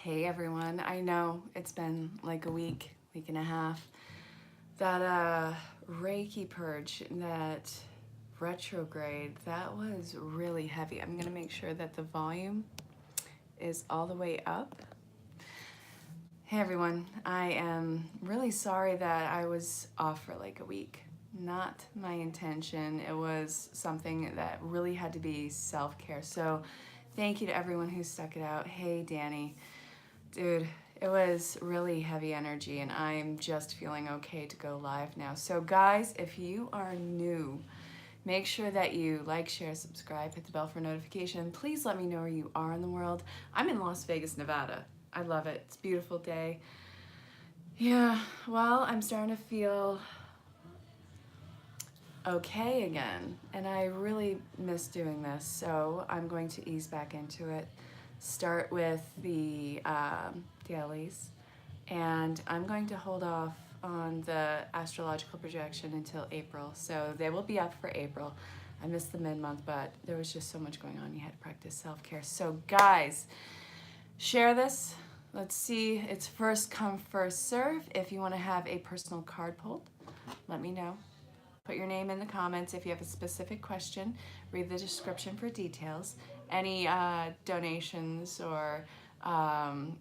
Hey everyone, I know it's been like a week and a half. That Reiki purge, that retrograde, that was really heavy. I'm gonna make sure that the volume is all the way up. Hey everyone, I am really sorry that I was off for like a week. Not my intention. It was something that really had to be self-care. So thank you to everyone who stuck it out. Hey Danny. Dude, it was really heavy energy and I'm just feeling okay to go live now. So guys, if you are new, make sure that you like, share, subscribe, hit the bell for notification. Please let me know where you are in the world. I'm in Las Vegas, Nevada. I love it. It's a beautiful day. Yeah, well, I'm starting to feel okay again and I really miss doing this. So I'm going to ease back into it. Start with the dailies, and I'm going to hold off on the astrological projection until April. So they will be up for April. I missed the mid-month, but there was just so much going on. You had to practice self-care. So guys, share this. Let's see. It's first come, first serve. If you want to have a personal card pulled, let me know. Put your name in the comments if you have a specific question. Read the description for details. Any donations or, well,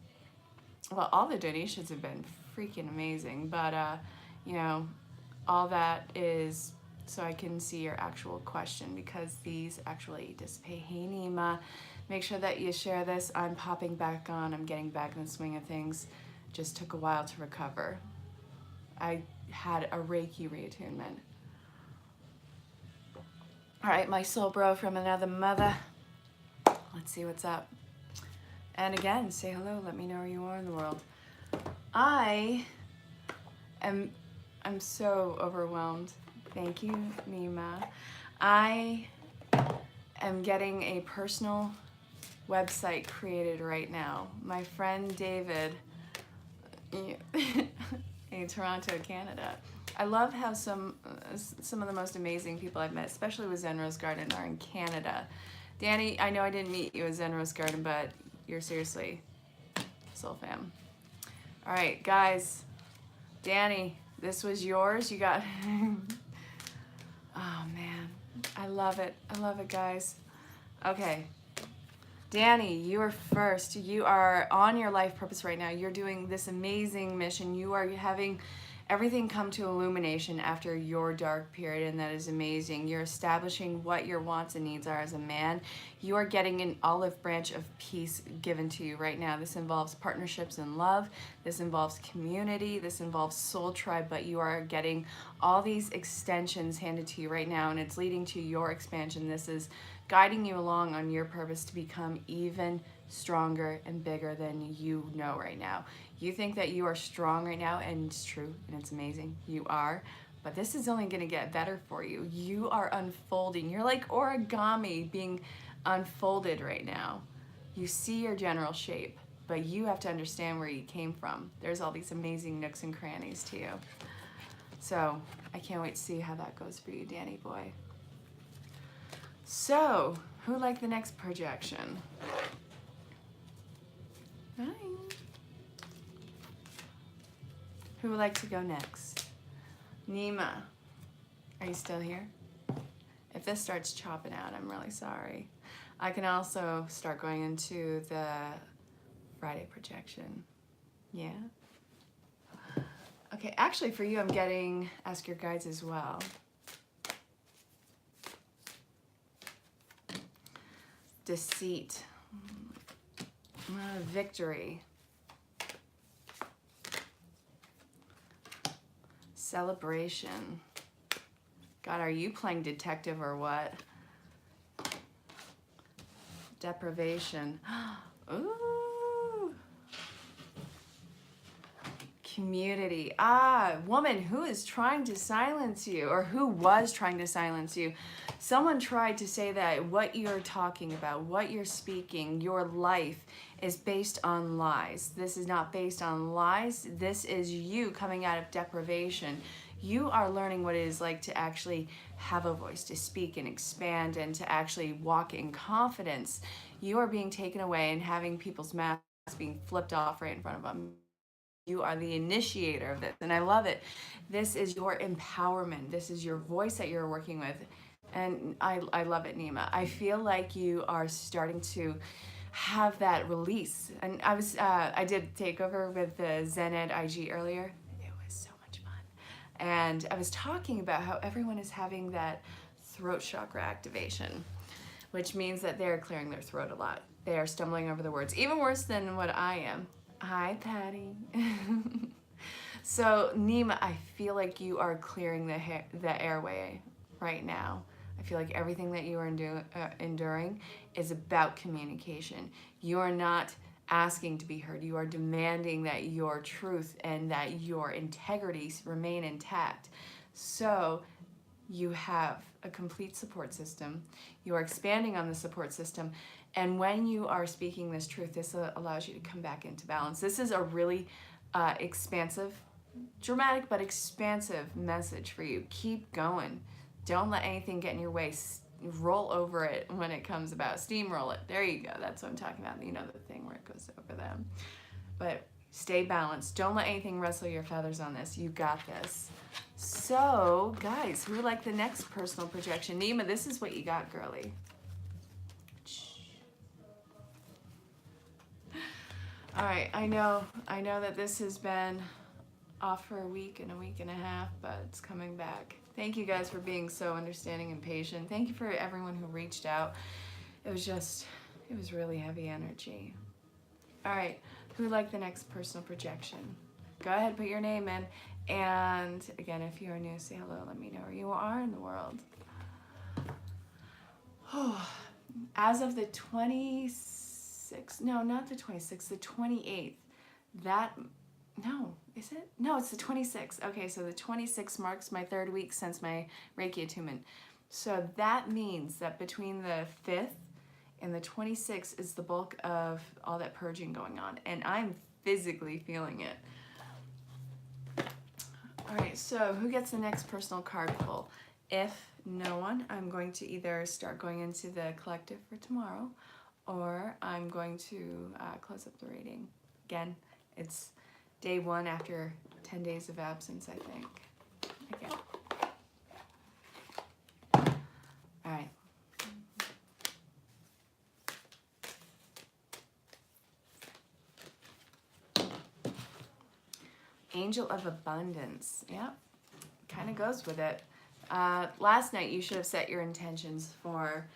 all the donations have been freaking amazing, but, you know, all that is so I can see your actual question because these actually dissipate. Hey, Nima, make sure that you share this. I'm popping back on. I'm getting back in the swing of things. Just took a while to recover. I had a Reiki reattunement. All right, my soul bro from another mother. Let's see what's up. And again, say hello. Let me know where you are in the world. I'm so overwhelmed. Thank you, Nima. I am getting a personal website created right now. My friend David in Toronto, Canada. I love how some of the most amazing people I've met, especially with Zen Rose Garden, are in Canada. Danny, I know I didn't meet you at Zen Rose Garden, but you're seriously soul fam. All right, guys. Danny, this was yours. You got... Oh, man. I love it. I love it, guys. Okay. Danny, you are first. You are on your life purpose right now. You're doing this amazing mission. You are having everything come to illumination after your dark period, and that is amazing. You're establishing what your wants and needs are as a man. You are getting an olive branch of peace given to you right now. This involves partnerships and love. This involves community. This involves soul tribe, but you are getting all these extensions handed to you right now, and it's leading to your expansion. This is guiding you along on your purpose to become even stronger and bigger than you know right now. You think that you are strong right now, and it's true, and it's amazing. You are, but this is only gonna get better for you. You are unfolding. You're like origami being unfolded right now. You see your general shape, but you have to understand where you came from. There's all these amazing nooks and crannies to you. So I can't wait to see how that goes for you, Danny boy. So, who liked the next projection? Hi. Who would like to go next? Nima, are you still here? If this starts chopping out, I'm really sorry. I can also start going into the Friday projection. Yeah? Okay, actually for you, I'm getting Ask Your Guides as well. Deceit. Victory. Celebration. God, are you playing detective or what? Deprivation. Ooh. Community. Ah, woman who is trying to silence you, or who was trying to silence you. Someone tried to say that what you're talking about, what you're speaking, your life is based on lies. This is not based on lies. This is you coming out of deprivation. You are learning what it is like to actually have a voice, to speak and expand, and to actually walk in confidence. You are being taken away and having people's masks being flipped off right in front of them. You are the initiator of this, and I love it. This is your empowerment. This is your voice that you're working with, and I love it, Nima. I feel like you are starting to have that release. And I did takeover with the Zen Ed IG earlier. It was so much fun, and I was talking about how everyone is having that throat chakra activation, which means that they're clearing their throat a lot. They are stumbling over the words, even worse than what I am. Hi, Patty. So, Nima, I feel like you are clearing the airway right now. I feel like everything that you are enduring is about communication. You are not asking to be heard. You are demanding that your truth and that your integrity remain intact. So, you have a complete support system. You are expanding on the support system. And when you are speaking this truth, this allows you to come back into balance. This is a really expansive, dramatic, but expansive message for you. Keep going. Don't let anything get in your way. Roll over it when it comes about. Steamroll it. There you go. That's what I'm talking about. You know, the thing where it goes over them. But stay balanced. Don't let anything rustle your feathers on this. You got this. So, guys, who would like the next personal projection? Nima, this is what you got, girly. All right, I know that this has been off for a week and a half, but it's coming back. Thank you guys for being so understanding and patient. Thank you for everyone who reached out. It was really heavy energy. All right, who would like the next personal projection? Go ahead, put your name in. And again, if you are new, say hello. Let me know where you are in the world. Oh, as of the 26th, no, not the 26th, the 28th, is it? No, it's the 26th. Okay, so the 26th marks my 3rd week since my Reiki attunement. So that means that between the 5th and the 26th is the bulk of all that purging going on. And I'm physically feeling it. All right, so who gets the next personal card pull? If no one, I'm going to either start going into the collective for tomorrow, or I'm going to close up the reading. Again, it's day 1 after 10 days of absence, I think. Okay. All right. Angel of Abundance. Yep, kind of goes with it. Last night, you should have set your intentions for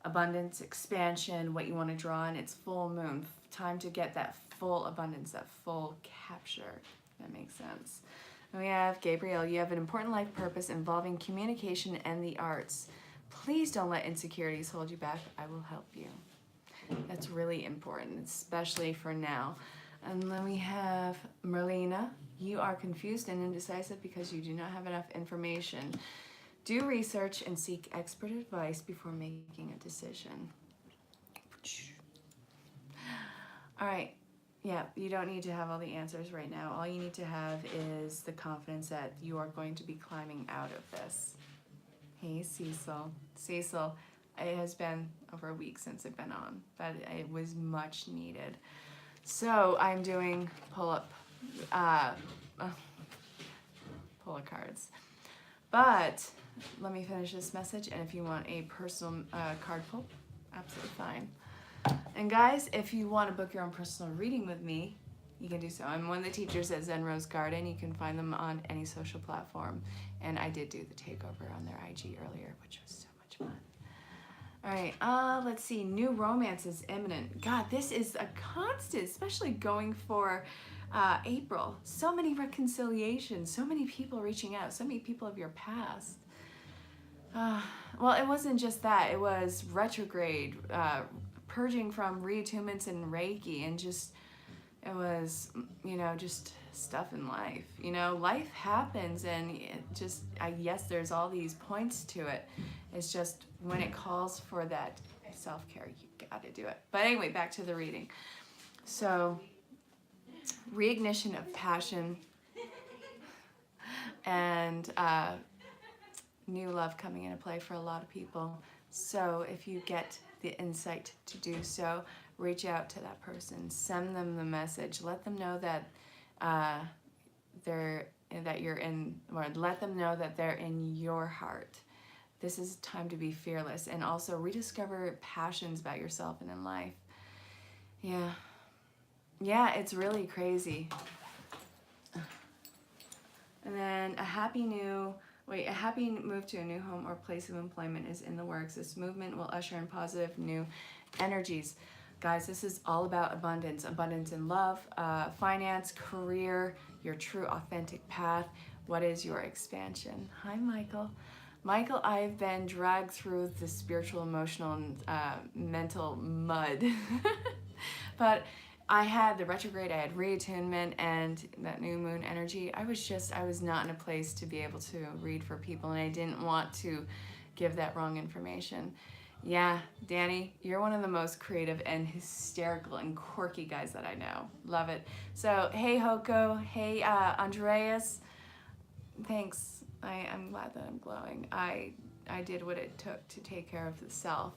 abundance, expansion, what you want to draw in. It's full moon. Time to get that full abundance, that full capture. That makes sense. And we have Gabriel. You have an important life purpose involving communication and the arts. Please don't let insecurities hold you back. I will help you. That's really important, especially for now. And then we have Merlina. You are confused and indecisive because you do not have enough information. Do research and seek expert advice before making a decision. All right. Yeah, you don't need to have all the answers right now. All you need to have is the confidence that you are going to be climbing out of this. Hey, Cecil. Cecil, it has been over a week since I've been on, but it was much needed. So I'm doing pull-up cards. But let me finish this message, and if you want a personal card pull, absolutely fine. And guys, if you want to book your own personal reading with me, you can do so. I'm one of the teachers at Zen Rose Garden. You can find them on any social platform. And I did do the takeover on their IG earlier, which was so much fun. All right, let's see. New romance is imminent. God, this is a constant, especially going for April. So many reconciliations, so many people reaching out, so many people of your past. Well, it wasn't just that. It was retrograde, purging from reattunements and Reiki, and just, it was, just stuff in life. Life happens, and it just, yes, there's all these points to it. It's just when it calls for that self-care, you gotta do it. But anyway, back to the reading. So, reignition of passion and new love coming into play for a lot of people. So if you get the insight to do so, reach out to that person, send them the message, let them know that you're in, or let them know that they're in your heart. This is time to be fearless, and also rediscover passions about yourself and in life. Yeah, it's really crazy. And then a happy move to a new home or place of employment is in the works. This movement will usher in positive new energies. Guys, this is all about abundance. Abundance in love, finance, career, your true authentic path. What is your expansion? Hi, Michael. Michael, I've been dragged through the spiritual, emotional, and mental mud. But I had the retrograde, I had reattunement, and that new moon energy. I was not in a place to be able to read for people, and I didn't want to give that wrong information. Yeah, Danny, you're one of the most creative and hysterical and quirky guys that I know. Love it. So, hey, Hoko. Hey, Andreas. Thanks. I'm glad that I'm glowing. I did what it took to take care of the self.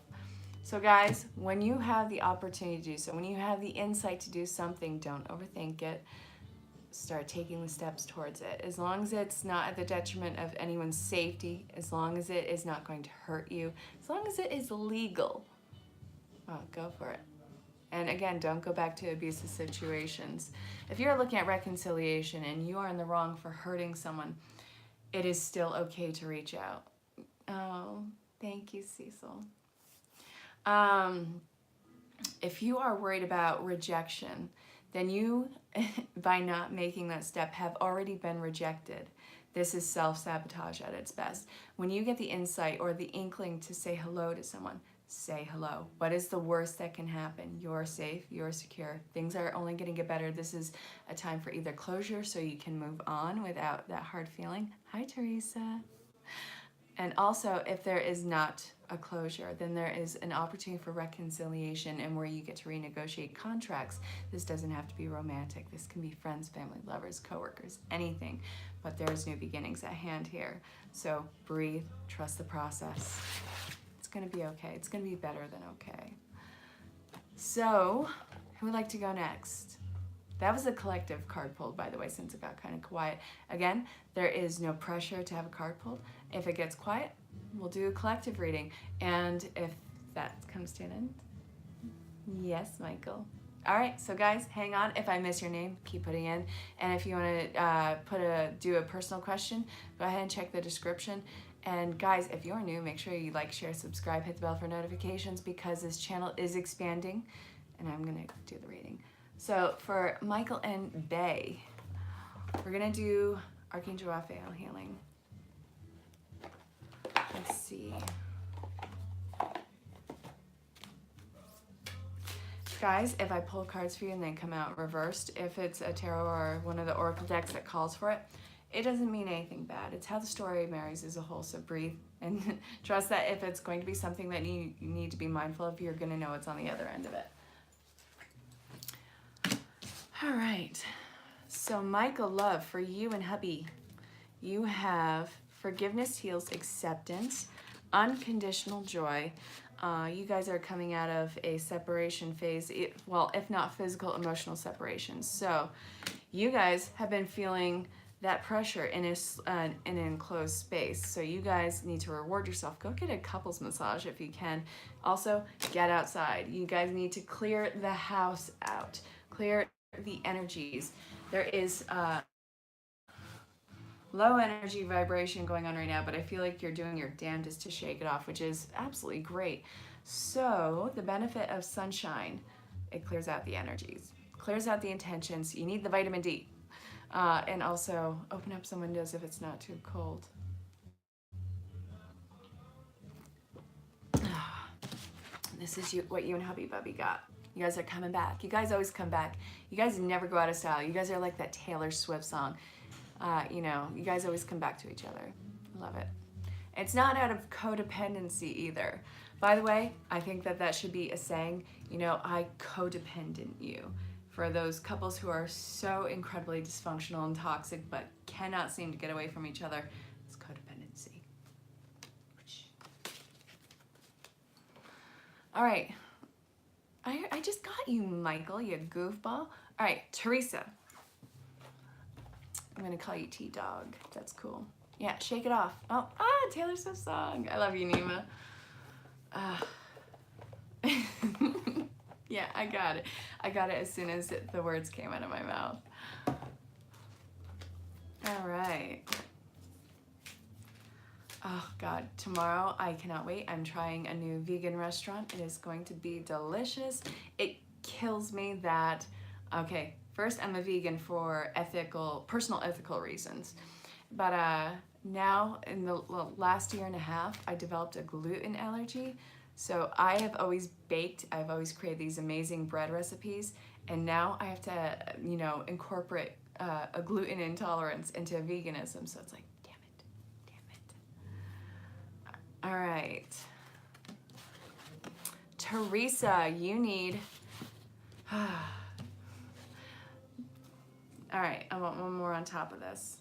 So guys, when you have the opportunity to do so, when you have the insight to do something, don't overthink it. Start taking the steps towards it. As long as it's not at the detriment of anyone's safety, as long as it is not going to hurt you, as long as it is legal, well, go for it. And again, don't go back to abusive situations. If you're looking at reconciliation and you are in the wrong for hurting someone, it is still okay to reach out. Oh, thank you, Cecil. If you are worried about rejection, then you, by not making that step, have already been rejected. This is self-sabotage at its best. When you get the insight or the inkling to say hello to someone, say hello. What is the worst that can happen? You're safe, you're secure. Things are only going to get better. This is a time for either closure so you can move on without that hard feeling. Hi, Teresa. And also, if there is not a closure, then there is an opportunity for reconciliation and where you get to renegotiate contracts. This doesn't have to be romantic. This can be friends, family, lovers, coworkers, anything. But there's new beginnings at hand here. So breathe, trust the process. It's going to be okay. It's going to be better than okay. So, who would like to go next? That was a collective card pulled, by the way, since it got kind of quiet. Again, there is no pressure to have a card pulled. If it gets quiet, we'll do a collective reading. And if that comes to an end, yes, Michael. All right, so guys, hang on. If I miss your name, keep putting in. And if you want to do a personal question, go ahead and check the description. And guys, if you're new, make sure you like, share, subscribe, hit the bell for notifications because this channel is expanding. And I'm going to do the reading. So for Michael and Bay, we're going to do Archangel Raphael healing. Let's see. Guys, if I pull cards for you and they come out reversed, if it's a tarot or one of the oracle decks that calls for it, it doesn't mean anything bad. It's how the story marries as a whole, so breathe and trust that if it's going to be something that you need to be mindful of, you're going to know what's on the other end of it. All right, so Michael, love, for you and hubby, you have forgiveness heals acceptance, unconditional joy. You guys are coming out of a separation phase, well, if not physical, emotional separation. So you guys have been feeling that pressure in an enclosed space. So you guys need to reward yourself. Go get a couples massage if you can. Also, get outside. You guys need to clear the house out. Clear the energies. There is low energy vibration going on right now, but I feel like you're doing your damnedest to shake it off, which is absolutely great. So the benefit of sunshine, it clears out the energies, clears out the intentions. You need the vitamin D. And also open up some windows if it's not too cold. This is what you and hubby bubby got. You guys are coming back. You guys always come back. You guys never go out of style. You guys are like that Taylor Swift song. You know, you guys always come back to each other. Love it. It's not out of codependency either. By the way, I think that should be a saying, you know, I codependent you. For those couples who are so incredibly dysfunctional and toxic but cannot seem to get away from each other, it's codependency. All right. I just got you, Michael, you goofball. All right, Teresa. I'm gonna call you T-Dog. That's cool. Yeah, shake it off. Oh, Taylor Swift song. I love you, Nima. Yeah, I got it. I got it as soon as the words came out of my mouth. All right. Oh God, tomorrow I cannot wait. I'm trying a new vegan restaurant. It is going to be delicious. It kills me that, okay, first I'm a vegan for personal ethical reasons. But now in the last year and a half, I developed a gluten allergy. So I have always baked, I've always created these amazing bread recipes. And now I have to, you know, incorporate a gluten intolerance into veganism. So it's like, all right. Teresa, you need... All right, I want one more on top of this.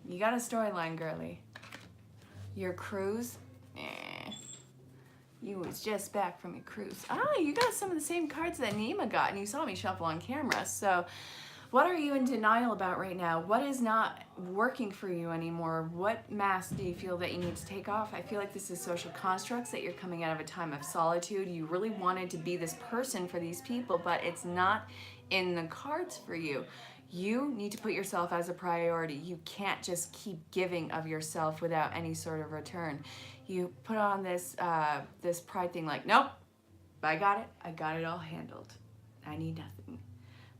You got a storyline, girly. Your cruise? You was just back from your cruise. You got some of the same cards that Nima got, and you saw me shuffle on camera. So what are you in denial about right now? What is not working for you anymore? What mask do you feel that you need to take off? I feel like this is social constructs, that you're coming out of a time of solitude. You really wanted to be this person for these people, but it's not in the cards for you. You need to put yourself as a priority. You can't just keep giving of yourself without any sort of return. You put on this this pride thing like, nope, I got it. I got it all handled. I need nothing.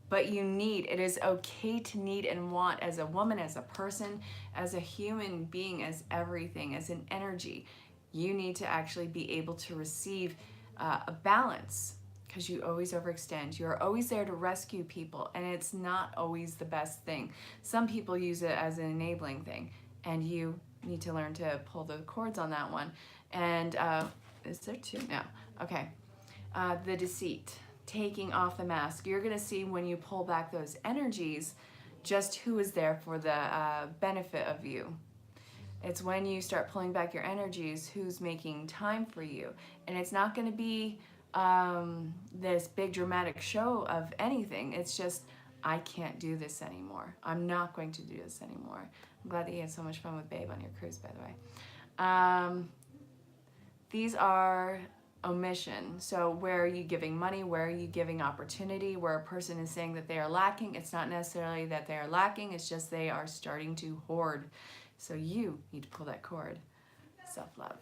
But it is okay to need and want as a woman, as a person, as a human being, as everything, as an energy. You need to actually be able to receive a balance, because you always overextend. You're always there to rescue people, and it's not always the best thing. Some people use it as an enabling thing, and you need to learn to pull the cords on that one. And is there two? No. Okay. The deceit. Taking off the mask. You're gonna see when you pull back those energies just who is there for the benefit of you. It's when you start pulling back your energies who's making time for you. And it's not gonna be this big dramatic show of anything. It's just, I can't do this anymore. I'm not going to do this anymore. I'm glad that you had so much fun with Babe on your cruise, by the way. These are omission. So where are you giving money? Where are you giving opportunity? Where a person is saying that they are lacking, it's not necessarily that they are lacking, it's just they are starting to hoard. So you need to pull that cord. Self-love.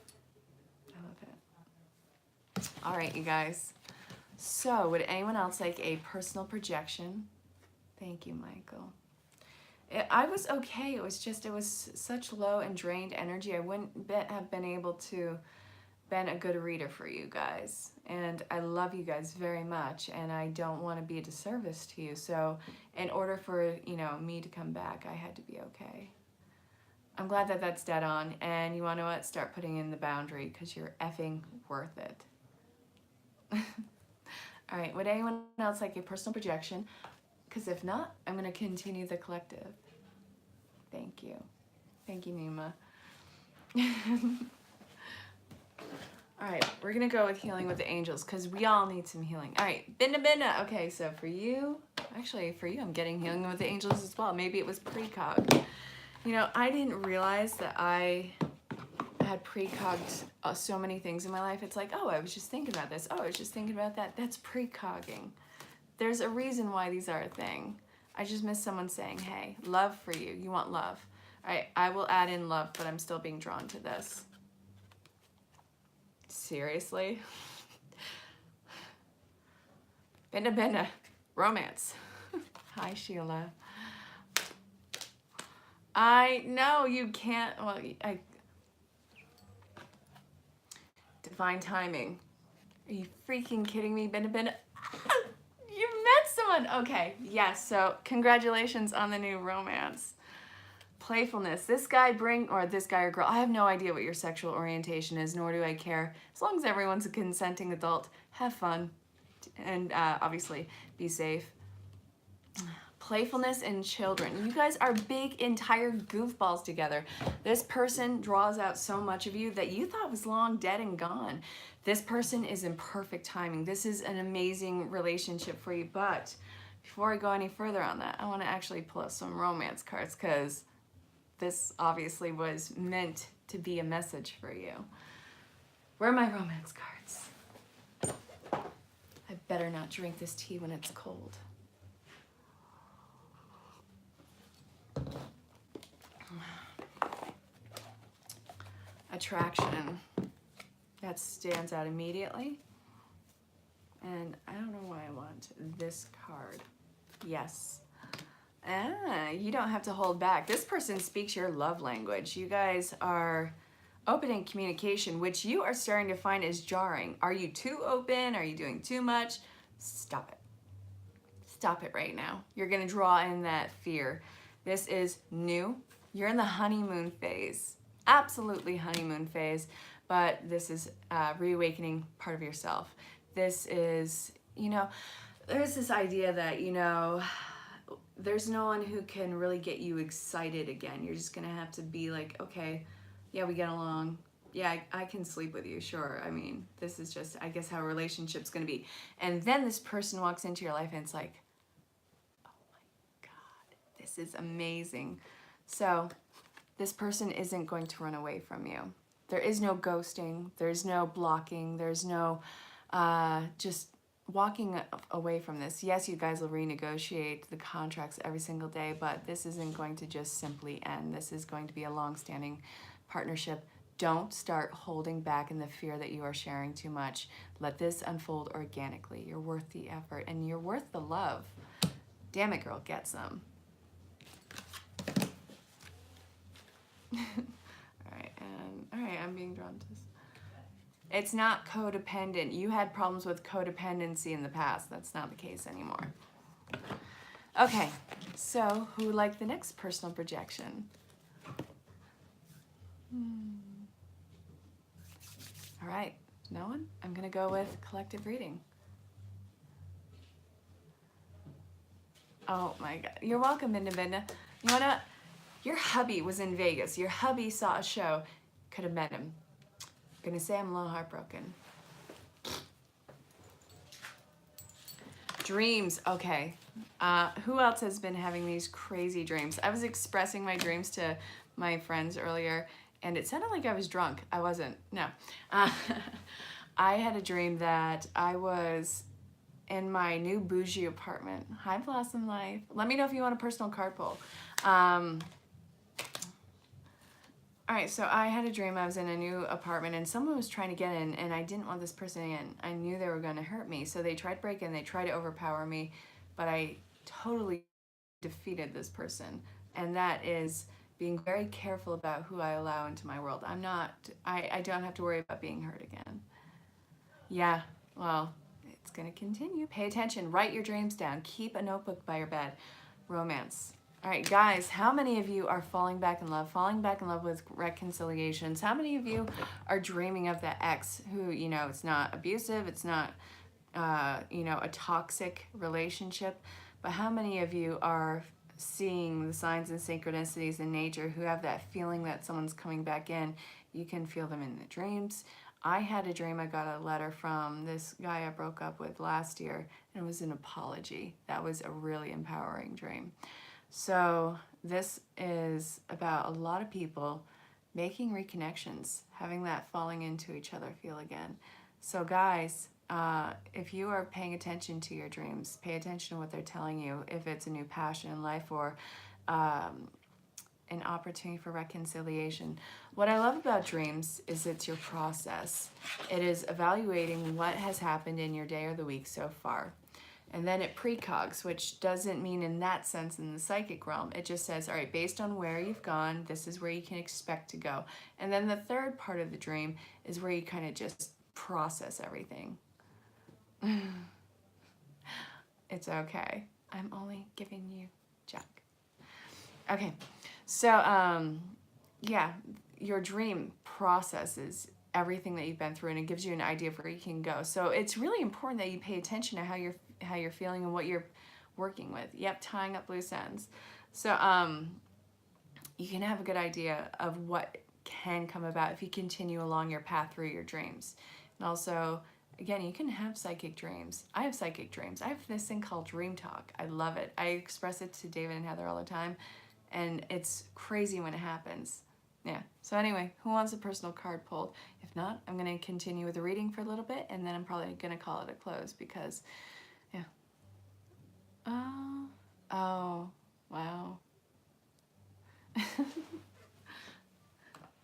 I love it. All right, you guys. So would anyone else like a personal projection? Thank you, Michael. I was okay. It was such low and drained energy. I wouldn't have been able to been a good reader for you guys, and I love you guys very much, and I don't want to be a disservice to you. So in order for me to come back, I had to be okay. I'm glad that that's dead on, and you want to know what? Start putting in the boundary, because you're effing worth it. All right, would anyone else like a personal projection? Because if not, I'm going to continue the collective. Thank you, Nima. All right, we're gonna go with healing with the angels, because we all need some healing. All right, Binda. Okay, so for you, I'm getting healing with the angels as well. Maybe it was precog. I didn't realize that I had precogged so many things in my life. It's like, oh, I was just thinking about this. Oh, I was just thinking about that. That's precogging. There's a reason why these are a thing. I just missed someone saying, hey, love for you. You want love. All right, I will add in love, but I'm still being drawn to this. Seriously? Binda. Romance. Hi, Sheila. I know you can't. Well, divine timing. Are you freaking kidding me, Binda? You met someone. Okay, yes. So congratulations on the new romance. Playfulness. This guy or girl, I have no idea what your sexual orientation is, nor do I care. As long as everyone's a consenting adult, have fun, and obviously be safe. playfulness in children. You guys are big entire goofballs together. This person draws out so much of you that you thought was long dead and gone. This person is in perfect timing. This is an amazing relationship for you. But before I go any further on that, I want to actually pull out some romance cards, because this obviously was meant to be a message for you. Where are my romance cards? I better not drink this tea when it's cold. Attraction. That stands out immediately. And I don't know why I want this card. Yes. You don't have to hold back. This person speaks your love language. You guys are open in communication, which you are starting to find is jarring. Are you too open? Are you doing too much? Stop it. Stop it right now. You're going to draw in that fear. This is new. You're in the honeymoon phase. Absolutely honeymoon phase. But this is reawakening part of yourself. This is, you know, there's this idea that, you know, there's no one who can really get you excited again. You're just gonna have to be like, okay, yeah, we get along. Yeah, I can sleep with you, sure. I mean, this is just, I guess, how a relationship's gonna be. And then this person walks into your life and it's like, oh my God, this is amazing. So this person isn't going to run away from you. There is no ghosting. There's no blocking. There's no just walking away from this. Yes, you guys will renegotiate the contracts every single day, but this isn't going to just simply end. This is going to be a long-standing partnership. Don't start holding back in the fear that you are sharing too much. Let this unfold organically. You're worth the effort and you're worth the love. Damn it, girl, get some. All right, I'm being drawn to this. It's not codependent. You had problems with codependency in the past. That's not the case anymore. Okay, so who would like the next personal projection? All right, no one? I'm gonna go with collective reading. Oh my God, you're welcome, Binda Binda. You know what? Your hubby was in Vegas. Your hubby saw a show. Could have met him. I'm gonna say I'm a little heartbroken. Dreams, okay. Who else has been having these crazy dreams? I was expressing my dreams to my friends earlier, and it sounded like I was drunk. I wasn't, no. I had a dream that I was in my new bougie apartment. Hi, Blossom Life. Let me know if you want a personal card pull. All right, so I had a dream I was in a new apartment and someone was trying to get in and I didn't want this person in. I knew they were going to hurt me. So they tried to break in, they tried to overpower me, but I totally defeated this person. And that is being very careful about who I allow into my world. I don't have to worry about being hurt again. Yeah, well, it's going to continue. Pay attention, write your dreams down, keep a notebook by your bed. Romance. All right, guys, how many of you are falling back in love with reconciliations? How many of you are dreaming of that ex who, you know, it's not abusive, it's not, you know, a toxic relationship, but how many of you are seeing the signs and synchronicities in nature who have that feeling that someone's coming back in? You can feel them in the dreams. I had a dream, I got a letter from this guy I broke up with last year, and it was an apology. That was a really empowering dream. So this is about a lot of people making reconnections, having that falling into each other feel again. So guys, if you are paying attention to your dreams, pay attention to what they're telling you, if it's a new passion in life or an opportunity for reconciliation. What I love about dreams is it's your process. It is evaluating what has happened in your day or the week so far. And then it precogs, which doesn't mean in that sense in the psychic realm. It just says, all right, based on where you've gone, this is where you can expect to go. And then the third part of the dream is where you kind of just process everything. It's okay. I'm only giving you junk. Okay, so yeah, your dream processes everything that you've been through and it gives you an idea of where you can go. So it's really important that you pay attention to how you're feeling and what working with. Yep, tying up loose ends. So you can have a good idea of what can come about if you continue along your path through your dreams. And also, again, you can have psychic dreams. I have psychic dreams. I have this thing called dream talk. I love it. I express it to David and Heather all the time, and it's crazy when it happens. Yeah. So anyway, who wants a personal card pulled? If not, I'm going to continue with the reading for a little bit, and then I'm probably going to call it a close because, yeah. Oh, wow.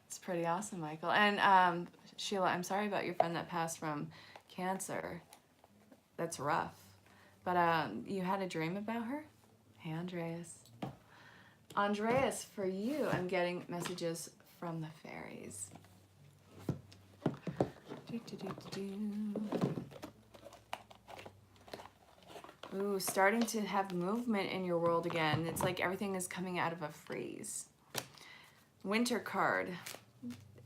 It's pretty awesome, Michael. And Sheila, I'm sorry about your friend that passed from cancer. That's rough. But you had a dream about her? Hey, Andreas. Andreas, for you, I'm getting messages from the fairies. Ooh, starting to have movement in your world again. It's like everything is coming out of a freeze. Winter card.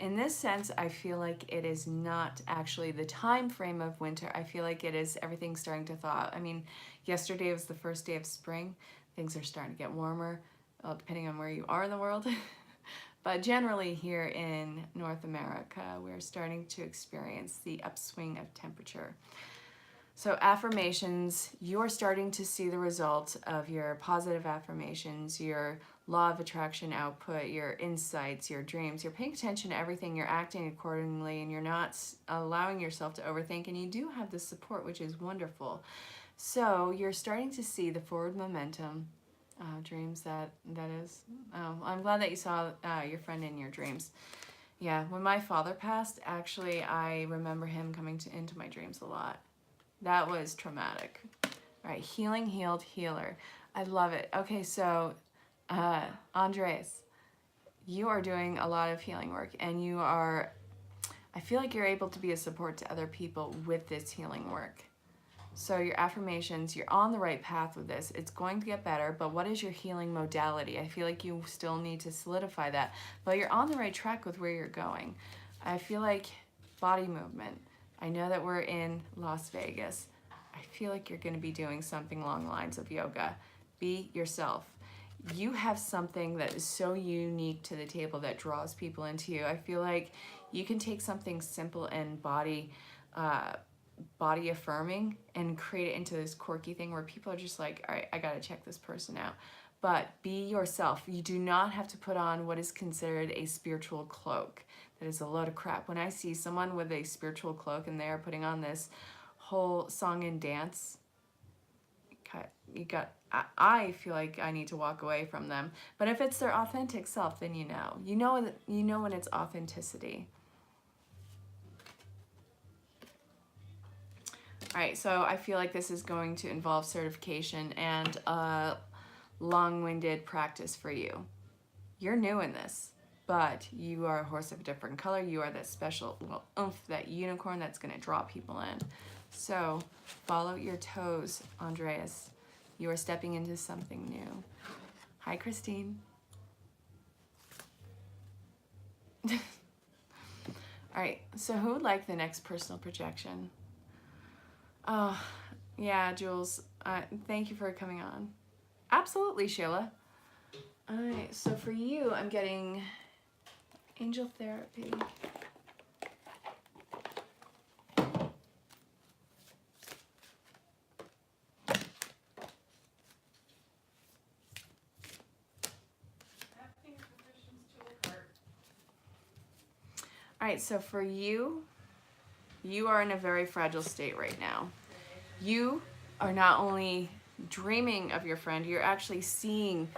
In this sense, I feel like it is not actually the time frame of winter. I feel like it is everything starting to thaw. I mean, yesterday was the first day of spring. Things are starting to get warmer, well, depending on where you are in the world. But generally here in North America, we're starting to experience the upswing of temperature. So affirmations, you're starting to see the results of your positive affirmations, your law of attraction output, your insights, your dreams. You're paying attention to everything, you're acting accordingly, and you're not allowing yourself to overthink, and you do have the support, which is wonderful. So you're starting to see the forward momentum dreams that is. Oh, I'm glad that you saw your friend in your dreams. Yeah, when my father passed, actually, I remember him coming into my dreams a lot. That was traumatic. All right, healing, healed, healer. I love it. Okay, so Andres, you are doing a lot of healing work, and you are, I feel like you're able to be a support to other people with this healing work. So your affirmations, you're on the right path with this. It's going to get better, but what is your healing modality? I feel like you still need to solidify that, but you're on the right track with where you're going. I feel like body movement. I know that we're in Las Vegas. I feel like you're going to be doing something along the lines of yoga. Be yourself. You have something that is so unique to the table that draws people into you. I feel like you can take something simple and body affirming and create it into this quirky thing where people are just like, all right, I got to check this person out. But be yourself. You do not have to put on what is considered a spiritual cloak. That is a load of crap. When I see someone with a spiritual cloak and they are putting on this whole song and dance, I feel like I need to walk away from them. But if it's their authentic self, then you know when it's authenticity. All right, so I feel like this is going to involve certification and long-winded practice for you. You're new in this, but you are a horse of a different color. You are that special little oomph, that unicorn that's going to draw people in. So follow your toes, Andreas. You are stepping into something new. Hi, Christine. All right, so who would like the next personal projection? Oh, yeah, Jules. Thank you for coming on. Absolutely, Sheila. All right, so for you, I'm getting angel therapy. All right, so for you, you are in a very fragile state right now. You are not only dreaming of your friend, you're actually seeing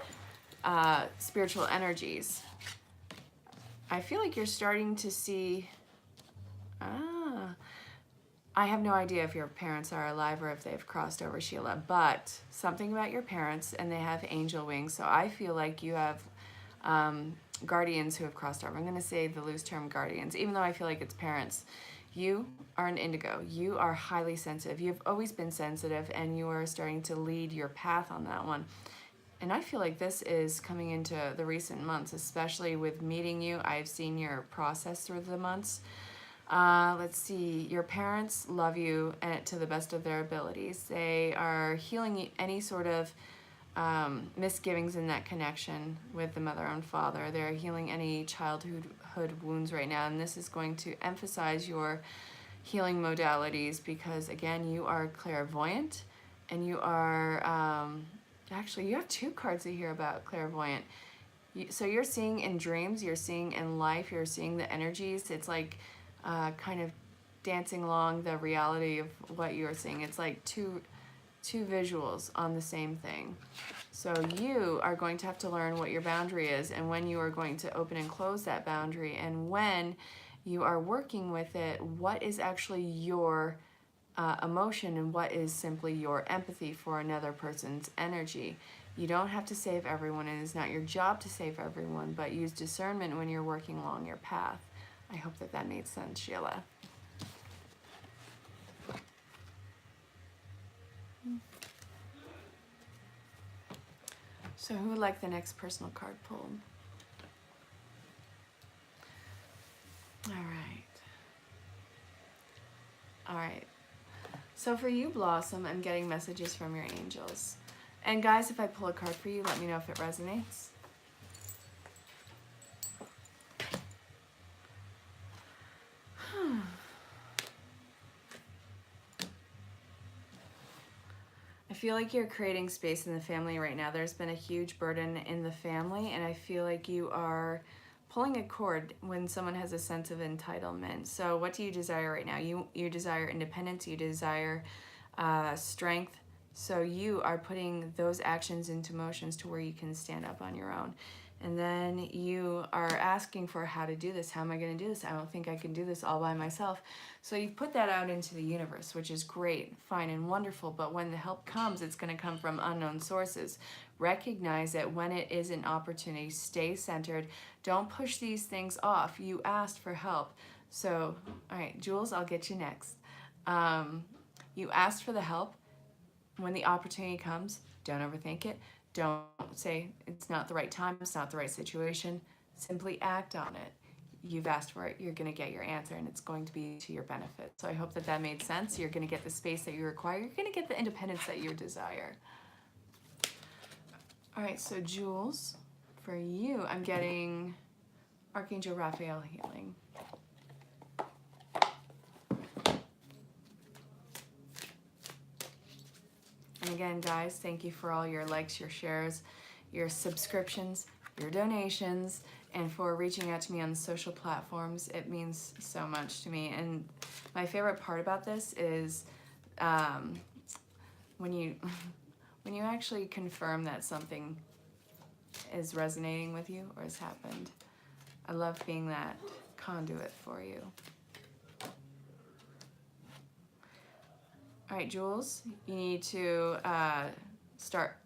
spiritual energies. I feel like you're starting to see, I have no idea if your parents are alive or if they've crossed over, Sheila, but something about your parents, and they have angel wings, so I feel like you have guardians who have crossed over. I'm going to say the loose term guardians, even though I feel like it's parents. You are an indigo. You are highly sensitive. You've always been sensitive, and you are starting to lead your path on that one. And I feel like this is coming into the recent months, especially with meeting you. I've seen your process through the months. Let's see. Your parents love you to the best of their abilities. They are healing any sort of misgivings in that connection with the mother and father. They're healing any childhood wounds right now, and this is going to emphasize your healing modalities because, again, you are clairvoyant, and you are actually, you have two cards here about clairvoyant. So you're seeing in dreams, you're seeing in life, you're seeing the energies. It's like kind of dancing along the reality of what you're seeing. It's like two visuals on the same thing. So you are going to have to learn what your boundary is and when you are going to open and close that boundary, and when you are working with it, what is actually your emotion and what is simply your empathy for another person's energy. You don't have to save everyone, and it's not your job to save everyone, but use discernment when you're working along your path. I hope that that made sense, Sheila. So who would like the next personal card pulled? All right. All right. So for you, Blossom, I'm getting messages from your angels. And guys, if I pull a card for you, let me know if it resonates. I feel like you're creating space in the family right now. There's been a huge burden in the family, and I feel like you are pulling a cord when someone has a sense of entitlement. So what do you desire right now? You desire independence, you desire strength. So you are putting those actions into motions to where you can stand up on your own. And then you are asking for how to do this. How am I going to do this? I don't think I can do this all by myself. So you've put that out into the universe, which is great, fine, and wonderful. But when the help comes, it's going to come from unknown sources. Recognize that when it is an opportunity, stay centered. Don't push these things off. You asked for help. So, all right, Jules, I'll get you next. You asked for the help. When the opportunity comes, don't overthink it. Don't say it's not the right time, it's not the right situation. Simply act on it. You've asked for it, you're going to get your answer, and it's going to be to your benefit. So I hope that that made sense. You're going to get the space that you require. You're going to get the independence that you desire. All right, so Jules, for you, I'm getting Archangel Raphael healing. And again, guys, thank you for all your likes, your shares, your subscriptions, your donations, and for reaching out to me on the social platforms. It means so much to me. And my favorite part about this is when you actually confirm that something is resonating with you or has happened. I love being that conduit for you. All right, Jules, you need to start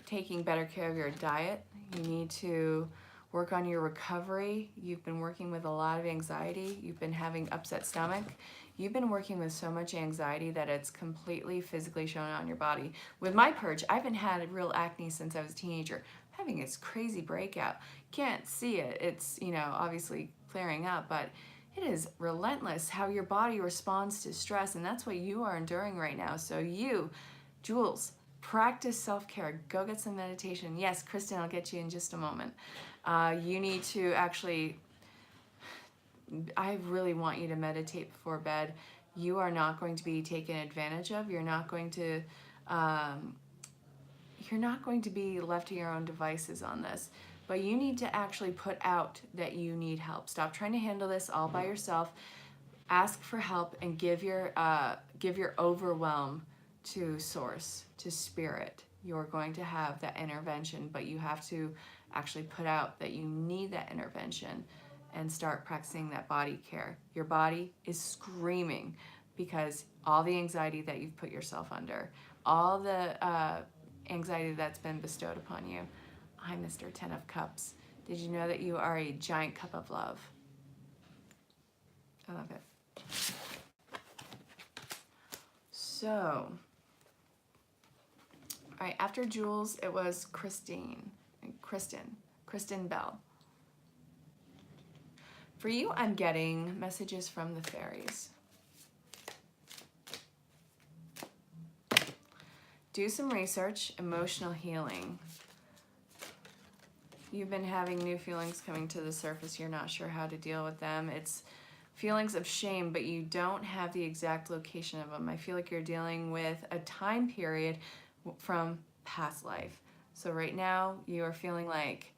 taking better care of your diet. You need to work on your recovery. You've been working with a lot of anxiety. You've been having upset stomach. You've been working with so much anxiety that it's completely physically shown on your body. With my purge, I haven't had real acne since I was a teenager. I'm having this crazy breakout. Can't see it. It's, you know, obviously clearing up, but it is relentless how your body responds to stress, and that's what you are enduring right now. So you, Jules, practice self-care. Go get some meditation. Yes, Kristen, I'll get you in just a moment. You need to actually, I really want you to meditate before bed. You are not going to be taken advantage of. You're not going to be left to your own devices on this. But you need to actually put out that you need help. Stop trying to handle this all by yourself. Ask for help and give your overwhelm to source, to spirit. You're going to have that intervention, but you have to actually put out that you need that intervention and start practicing that body care. Your body is screaming because all the anxiety that you've put yourself under, all the anxiety that's been bestowed upon you. Hi, Mr. 10 of Cups. Did you know that you are a giant cup of love? I love it. So, all right, after Jules, it was Kristen Bell. For you, I'm getting messages from the fairies. Do some research, emotional healing. You've been having new feelings coming to the surface. You're not sure how to deal with them. It's feelings of shame, but you don't have the exact location of them. I feel like you're dealing with a time period from past life. So right now you are feeling like,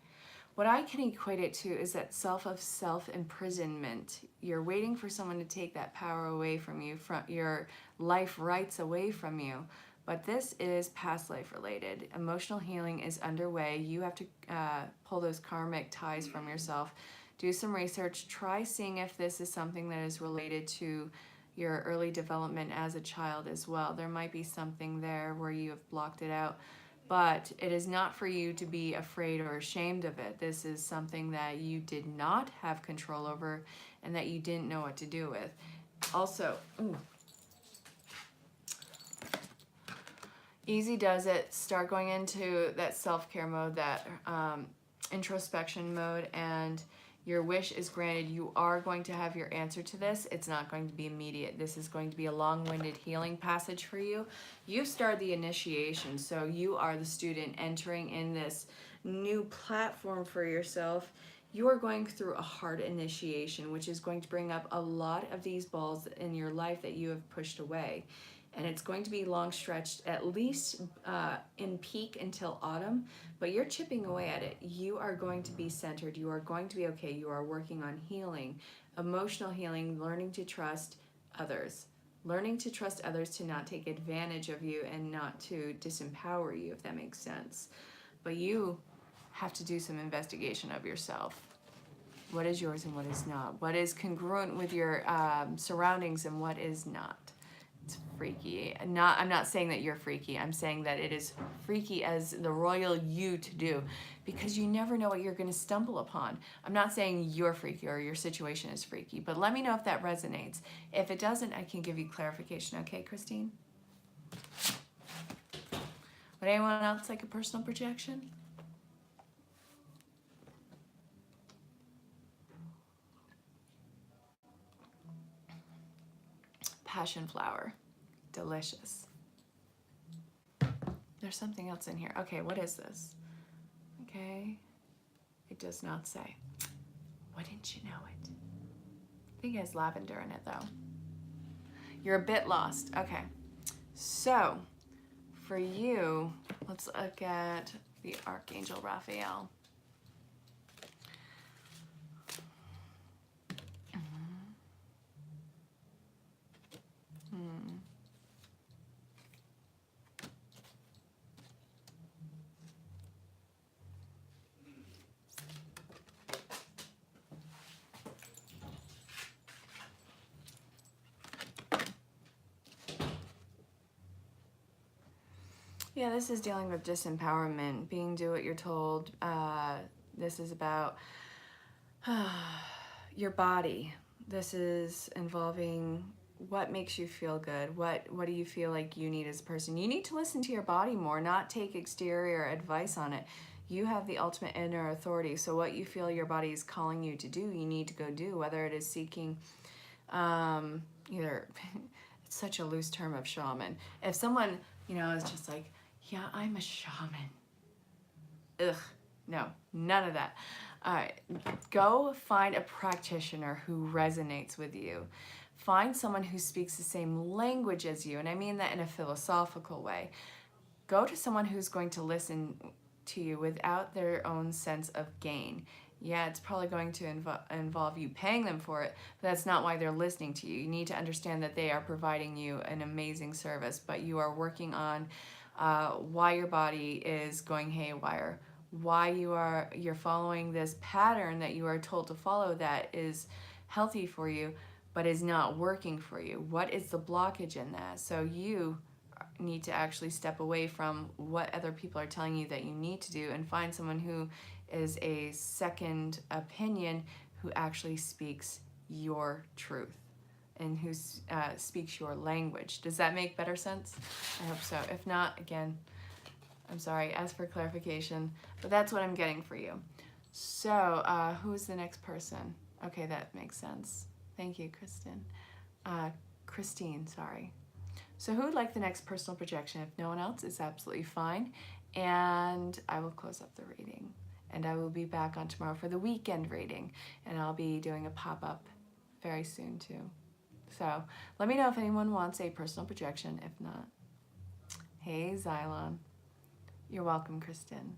what I can equate it to is that self-imprisonment. You're waiting for someone to take that power away from you, from your life rights away from you. But this is past life related. Emotional healing is underway. You have to pull those karmic ties from yourself. Do some research. Try seeing if this is something that is related to your early development as a child as well. There might be something there where you have blocked it out. But it is not for you to be afraid or ashamed of it. This is something that you did not have control over and that you didn't know what to do with. Also, easy does it. Start going into that self-care mode, that introspection mode, and your wish is granted. You are going to have your answer to this. It's not going to be immediate. This is going to be a long-winded healing passage for you. You started the initiation, so you are the student entering in this new platform for yourself. You are going through a hard initiation, which is going to bring up a lot of these balls in your life that you have pushed away. And it's going to be long stretched, at least in peak until autumn, but you're chipping away at it. You are going to be centered. You are going to be okay. You are working on healing, emotional healing, learning to trust others. Learning to trust others to not take advantage of you and not to disempower you, if that makes sense. But you have to do some investigation of yourself. What is yours and what is not? What is congruent with your surroundings and what is not? It's freaky. I'm not saying that you're freaky. I'm saying that it is freaky as the royal you to do, because you never know what you're going to stumble upon. I'm not saying you're freaky or your situation is freaky, but let me know if that resonates. If it doesn't, I can give you clarification. Okay, Christine? Would anyone else like a personal projection? Passion flower. Delicious. There's something else in here. Okay, what is this? Okay. It does not say. Wouldn't you know it? I think it has lavender in it, though. You're a bit lost. Okay. So, for you, let's look at the Archangel Raphael. Yeah, this is dealing with disempowerment, being do what you're told. This is about your body. This is involving what makes you feel good. What do you feel like you need as a person? You need to listen to your body more, not take exterior advice on it. You have the ultimate inner authority. So what you feel your body is calling you to do, you need to go do, whether it is seeking either, it's such a loose term of shaman. If someone, is just like, yeah, I'm a shaman. Ugh, no, none of that. All right, go find a practitioner who resonates with you. Find someone who speaks the same language as you, and I mean that in a philosophical way. Go to someone who's going to listen to you without their own sense of gain. Yeah, it's probably going to involve you paying them for it, but that's not why they're listening to you. You need to understand that they are providing you an amazing service, but you are working on why your body is going haywire, why you're following this pattern that you are told to follow that is healthy for you, but is not working for you. What is the blockage in that? So you need to actually step away from what other people are telling you that you need to do and find someone who is a second opinion, who actually speaks your truth and who speaks your language. Does that make better sense? I hope so. If not, again, I'm sorry, ask for clarification, but that's what I'm getting for you. So who's the next person? Okay, that makes sense. Thank you, Christine, sorry. So who would like the next personal projection? If no one else, it's absolutely fine. And I will close up the reading. And I will be back on tomorrow for the weekend reading. And I'll be doing a pop-up very soon too. So let me know if anyone wants a personal projection. If not, hey, Xylon. You're welcome, Kristen.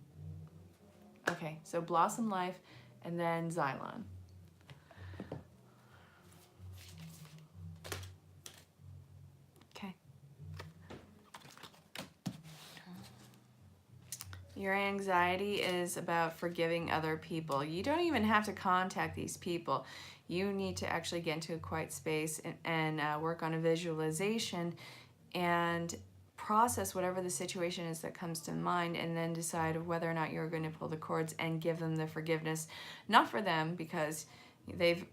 Okay, so Blossom Life and then Xylon. Okay. Your anxiety is about forgiving other people. You don't even have to contact these people. You need to actually get into a quiet space and work on a visualization and process whatever the situation is that comes to mind, and then decide whether or not you're going to pull the cords and give them the forgiveness. Not for them, because they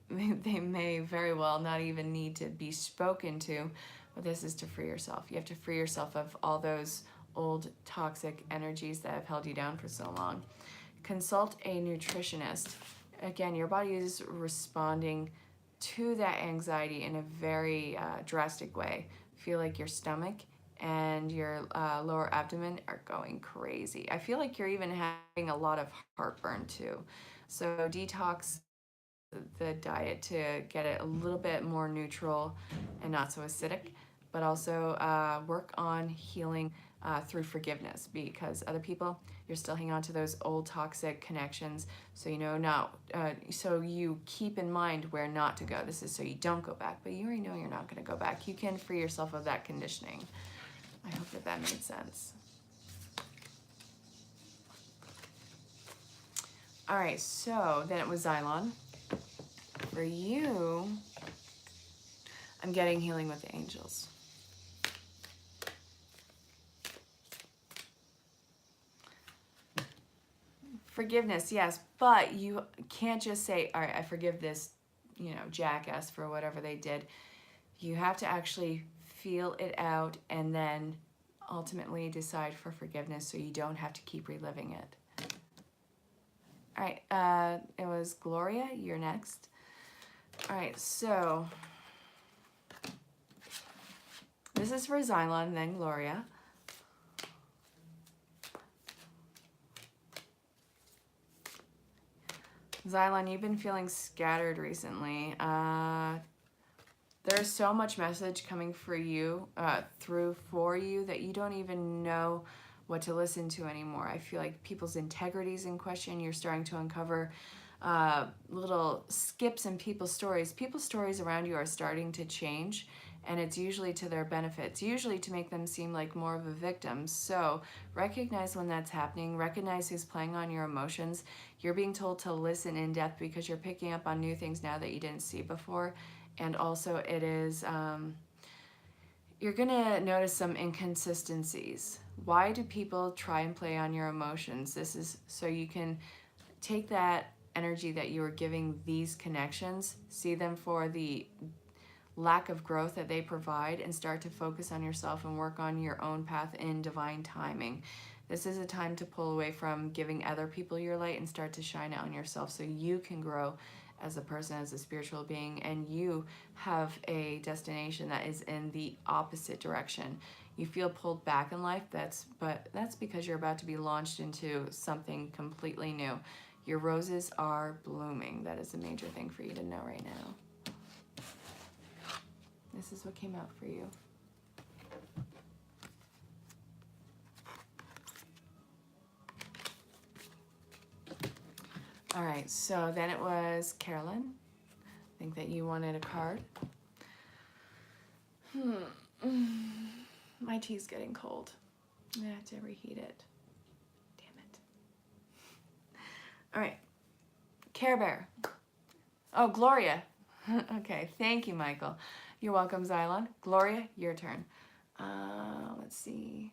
may very well not even need to be spoken to, but this is to free yourself. You have to free yourself of all those old toxic energies that have held you down for so long. Consult a nutritionist. Again, your body is responding to that anxiety in a very drastic way. Feel like your stomach and your lower abdomen are going crazy. I feel like you're even having a lot of heartburn too. So detox the diet to get it a little bit more neutral and not so acidic, but also work on healing through forgiveness, because other people, you're still hanging on to those old toxic connections. So so you keep in mind where not to go. This is so you don't go back, but you already know you're not going to go back. You can free yourself of that conditioning. I hope that made sense. All right, so then it was Xylon. For you, I'm getting healing with the angels. Forgiveness, yes, but you can't just say, all right, I forgive this, jackass for whatever they did. You have to actually feel it out and then ultimately decide for forgiveness, so you don't have to keep reliving it. All right, it was Gloria, you're next. All right, so this is for Xylon, then Gloria. Xylon, you've been feeling scattered recently. There's so much message coming for you, through for you, that you don't even know what to listen to anymore. I feel like people's integrity is in question. You're starting to uncover little skips in people's stories. People's stories around you are starting to change, and it's usually to their benefit. It's usually to make them seem like more of a victim. So recognize when that's happening. Recognize who's playing on your emotions. You're being told to listen in depth because you're picking up on new things now that you didn't see before. And also it is, you're gonna notice some inconsistencies. Why do people try and play on your emotions? This is so you can take that energy that you are giving these connections, see them for the lack of growth that they provide, and start to focus on yourself and work on your own path in divine timing. This is a time to pull away from giving other people your light and start to shine out on yourself, so you can grow as a person, as a spiritual being, and you have a destination that is in the opposite direction. You feel pulled back in life, but that's because you're about to be launched into something completely new. Your roses are blooming. That is a major thing for you to know right now. This is what came out for you. All right, so then it was Carolyn. I think that you wanted a card. My tea's getting cold. I'm gonna have to reheat it. Damn it. All right, Care Bear. Oh, Gloria. Okay, thank you, Michael. You're welcome, Xylon. Gloria, your turn. Let's see.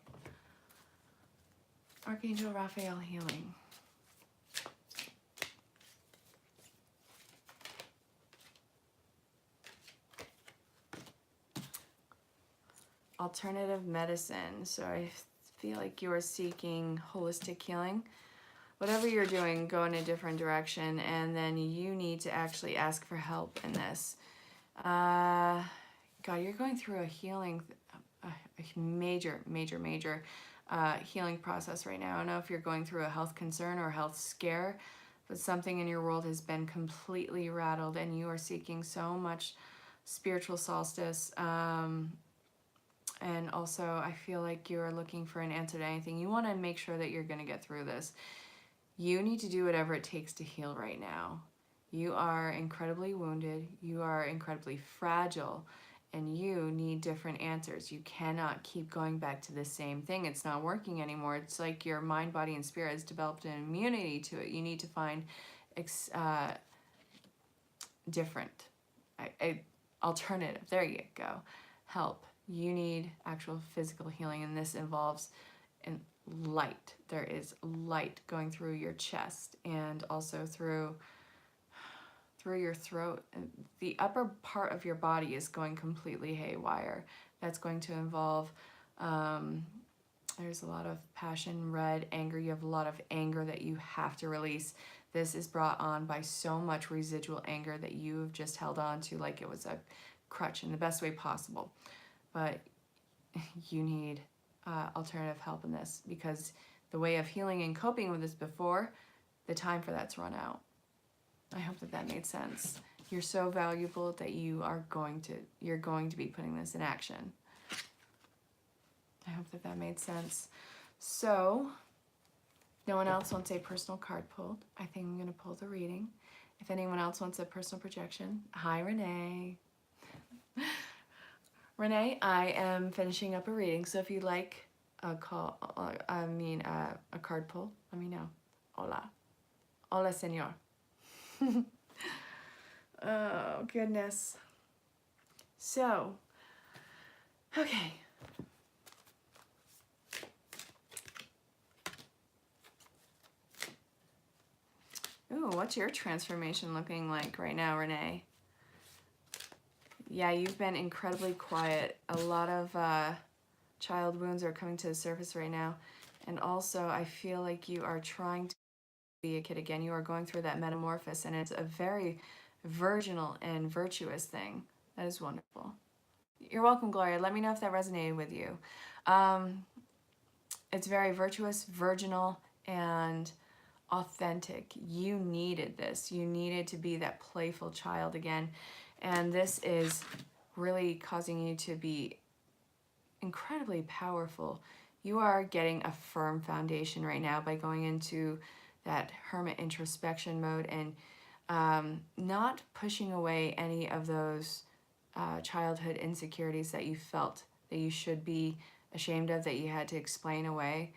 Archangel Raphael healing. Alternative medicine. So I feel like you are seeking holistic healing. whatever you're doing, go in a different direction, and then you need to actually ask for help in this. God, you're going through a healing, a major healing process right now. I don't know if you're going through a health concern or a health scare, but something in your world has been completely rattled, and you are seeking so much spiritual solstice. And also, I feel like you're looking for an answer to anything. You want to make sure that you're going to get through this. You need to do whatever it takes to heal right now. You are incredibly wounded. You are incredibly fragile. And you need different answers. You cannot keep going back to the same thing. It's not working anymore. It's like your mind, body, and spirit has developed an immunity to it. You need to find different, alternative. There you go. Help. You need actual physical healing, and this involves light. There is light going through your chest and also through your throat. The upper part of your body is going completely haywire. That's going to involve, there's a lot of passion, red, anger. You have a lot of anger that you have to release. This is brought on by so much residual anger that you've just held on to like it was a crutch in the best way possible. But you need alternative help in this, because the way of healing and coping with this before, the time for that's run out. I hope that that made sense. You're so valuable that you're going to be putting this in action. I hope that that made sense. So, no one else wants a personal card pulled. I think I'm going to pull the reading. If anyone else wants a personal projection, hi Renee. Renee, I am finishing up a reading, so if you'd like a card pull, let me know. Hola. Hola, señor. Oh, goodness. So, okay. Ooh, what's your transformation looking like right now, Renee? Yeah, you've been incredibly quiet. A lot of child wounds are coming to the surface right now. And also, I feel like you are trying to be a kid again. You are going through that metamorphosis, and it's a very virginal and virtuous thing. That is wonderful. You're welcome, Gloria. Let me know if that resonated with you. It's very virtuous, virginal, and authentic. You needed this. You needed to be that playful child again. And this is really causing you to be incredibly powerful. You are getting a firm foundation right now by going into that hermit introspection mode and not pushing away any of those childhood insecurities that you felt that you should be ashamed of, that you had to explain away.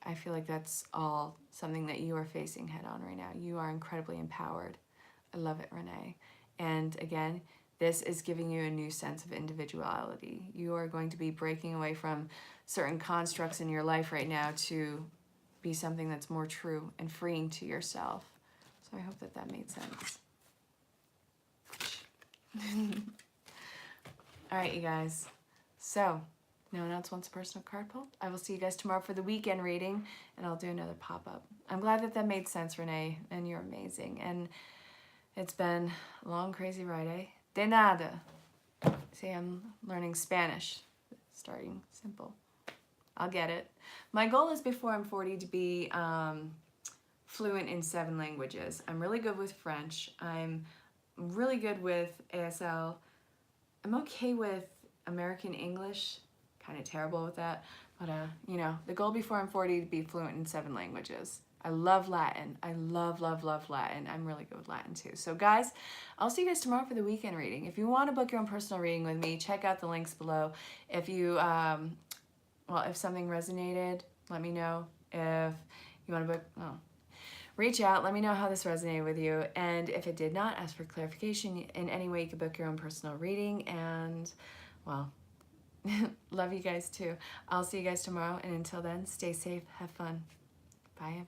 I feel like that's all something that you are facing head on right now. You are incredibly empowered. I love it, Renee. And again, this is giving you a new sense of individuality. You are going to be breaking away from certain constructs in your life right now to be something that's more true and freeing to yourself. So I hope that that made sense. All right, you guys. So, no one else wants a personal card pull? I will see you guys tomorrow for the weekend reading, and I'll do another pop-up. I'm glad that that made sense, Renee, and you're amazing. And it's been a long, crazy ride, eh? De nada. See, I'm learning Spanish. Starting simple. I'll get it. My goal is before I'm 40 to be fluent in 7 languages. I'm really good with French. I'm really good with ASL. I'm okay with American English. Kind of terrible with that. But, you know, the goal before I'm 40 to be fluent in 7 languages. I love Latin. I love Latin. I'm really good with Latin too. So guys, I'll see you guys tomorrow for the weekend reading. If you want to book your own personal reading with me, check out the links below. If you, if something resonated, let me know. If you want to book, reach out. Let me know how this resonated with you. And if it did not, ask for clarification in any way. You can book your own personal reading. And, well, love you guys too. I'll see you guys tomorrow. And until then, stay safe. Have fun. Bye, everyone.